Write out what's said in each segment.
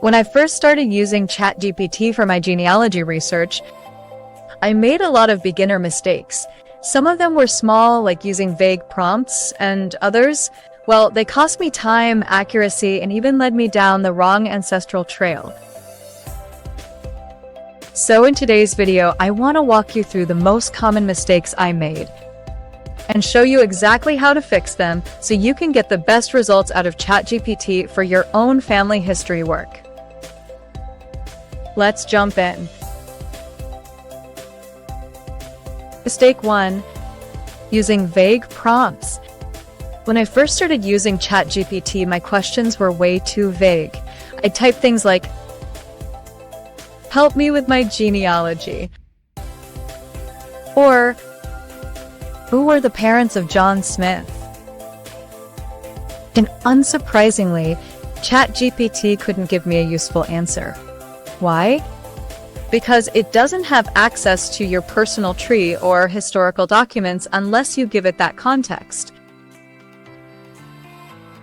When I first started using ChatGPT for my genealogy research, I made a lot of beginner mistakes. Some of them were small, like using vague prompts, and others, well, they cost me time, accuracy, and even led me down the wrong ancestral trail. So in today's video, I want to walk you through the most common mistakes I made and show you exactly how to fix them so you can get the best results out of ChatGPT for your own family history work. Let's jump in. Mistake 1. Using vague prompts. When I first started using ChatGPT, my questions were way too vague. I typed things like, "Help me with my genealogy," or "Who were the parents of John Smith?" And unsurprisingly, ChatGPT couldn't give me a useful answer. Why? Because it doesn't have access to your personal tree or historical documents unless you give it that context.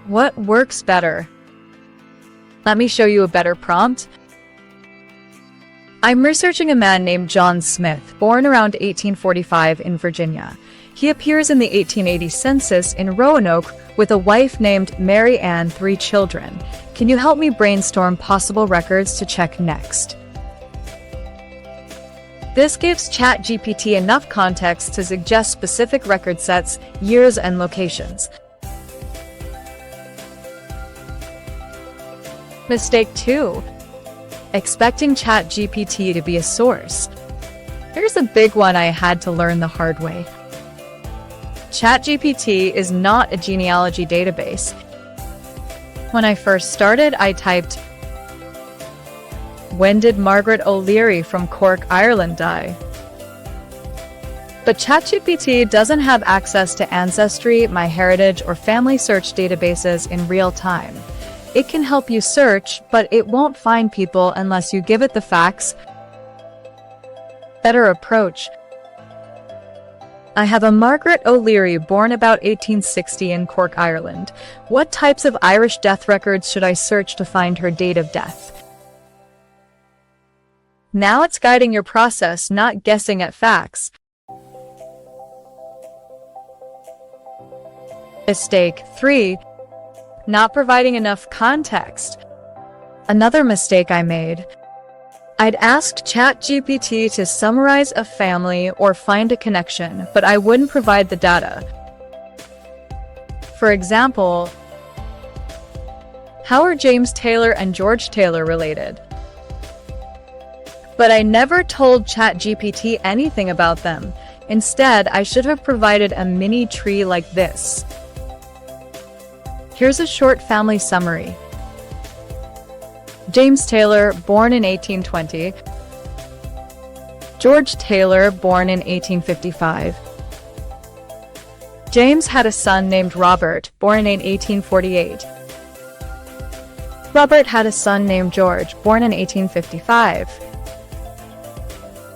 What works better? Let me show you a better prompt. I'm researching a man named John Smith, born around 1845 in Virginia. He appears in the 1880 census in Roanoke with a wife named Mary Ann, 3 children. Can you help me brainstorm possible records to check next? This gives ChatGPT enough context to suggest specific record sets, years, and locations. Mistake 2. Expecting ChatGPT to be a source. Here's a big one I had to learn the hard way. ChatGPT is not a genealogy database. When I first started, I typed, "When did Margaret O'Leary from Cork, Ireland die?" But ChatGPT doesn't have access to Ancestry, MyHeritage, or Family Search databases in real time. It can help you search, but it won't find people unless you give it the facts. Better approach. I have a Margaret O'Leary born about 1860 in Cork, Ireland. What types of Irish death records should I search to find her date of death? Now it's guiding your process, not guessing at facts. Mistake 3. Not providing enough context. Another mistake I made. I'd asked ChatGPT to summarize a family or find a connection, but I wouldn't provide the data. For example, how are James Taylor and George Taylor related? But I never told ChatGPT anything about them. Instead, I should have provided a mini tree like this. Here's a short family summary. James Taylor, born in 1820. George Taylor, born in 1855. James had a son named Robert, born in 1848. Robert had a son named George, born in 1855.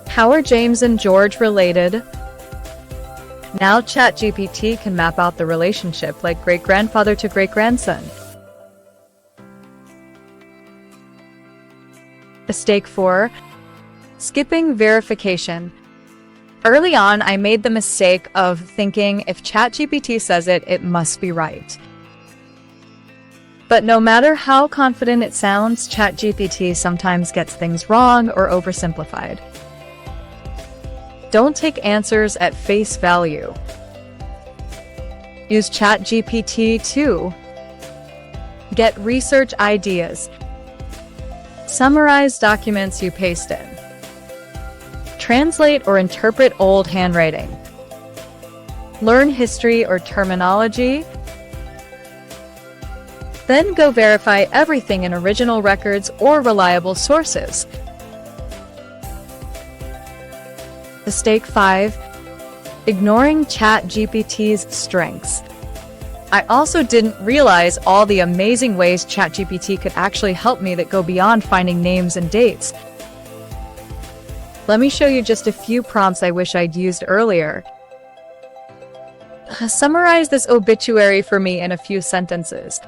How are James and George related? Now ChatGPT can map out the relationship like great-grandfather to great-grandson. Mistake 4. Skipping verification. Early on, I made the mistake of thinking if ChatGPT says it, it must be right. But no matter how confident it sounds, ChatGPT sometimes gets things wrong or oversimplified. Don't take answers at face value. Use ChatGPT too. Get research ideas. Summarize documents you paste in. Translate or interpret old handwriting. Learn history or terminology. Then go verify everything in original records or reliable sources. Mistake 5. Ignoring ChatGPT's strengths. I also didn't realize all the amazing ways ChatGPT could actually help me that go beyond finding names and dates. Let me show you just a few prompts I wish I'd used earlier. Summarize this obituary for me in a few sentences.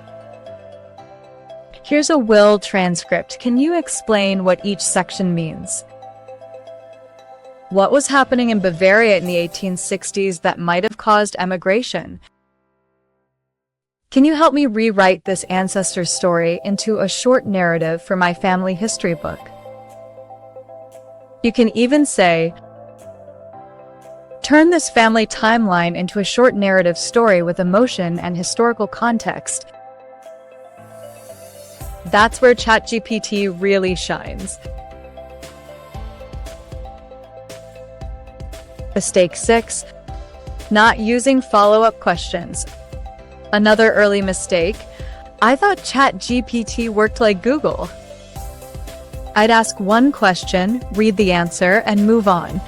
Here's a will transcript. Can you explain what each section means? What was happening in Bavaria in the 1860s that might have caused emigration? Can you help me rewrite this ancestor story into a short narrative for my family history book? You can even say, turn this family timeline into a short narrative story with emotion and historical context. That's where ChatGPT really shines. Mistake 6. Not using follow-up questions. Another early mistake. I thought ChatGPT worked like Google. I'd ask one question, read the answer, and move on.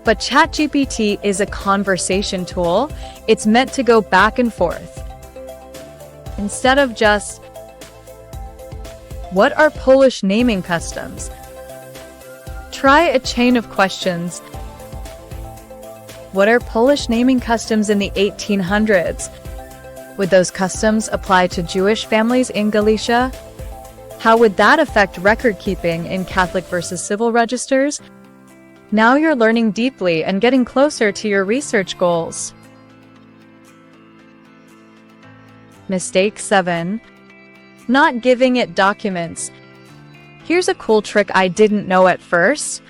But ChatGPT is a conversation tool. It's meant to go back and forth. Instead of just, what are Polish naming customs? Try a chain of questions. What are Polish naming customs in the 1800s? Would those customs apply to Jewish families in Galicia? How would that affect record keeping in Catholic versus civil registers? Now you're learning deeply and getting closer to your research goals. Mistake 7. Not giving it documents. Here's a cool trick I didn't know at first.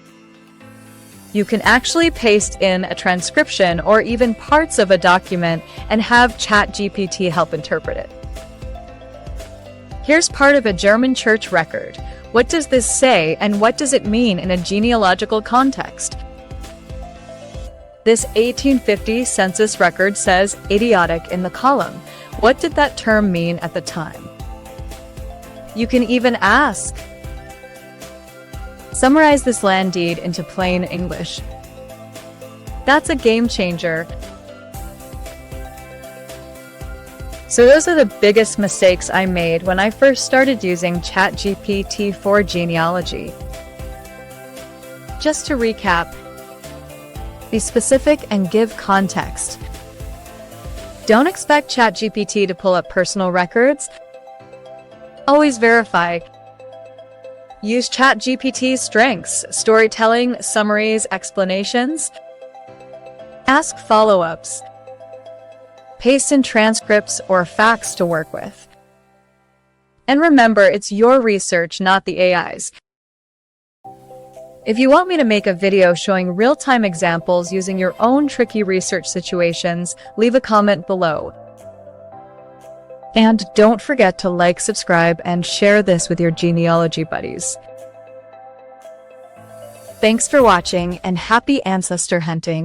You can actually paste in a transcription or even parts of a document and have ChatGPT help interpret it. Here's part of a German church record. What does this say and what does it mean in a genealogical context? This 1850 census record says idiotic in the column. What did that term mean at the time? You can even ask, summarize this land deed into plain English. That's a game changer. So those are the biggest mistakes I made when I first started using ChatGPT for genealogy. Just to recap, be specific and give context. Don't expect ChatGPT to pull up personal records. Always verify. Use ChatGPT's strengths, storytelling, summaries, explanations. Ask follow-ups. Paste in transcripts or facts to work with. And remember, it's your research, not the AI's. If you want me to make a video showing real-time examples using your own tricky research situations, leave a comment below. And don't forget to like, subscribe, and share this with your genealogy buddies. Thanks for watching and happy ancestor hunting.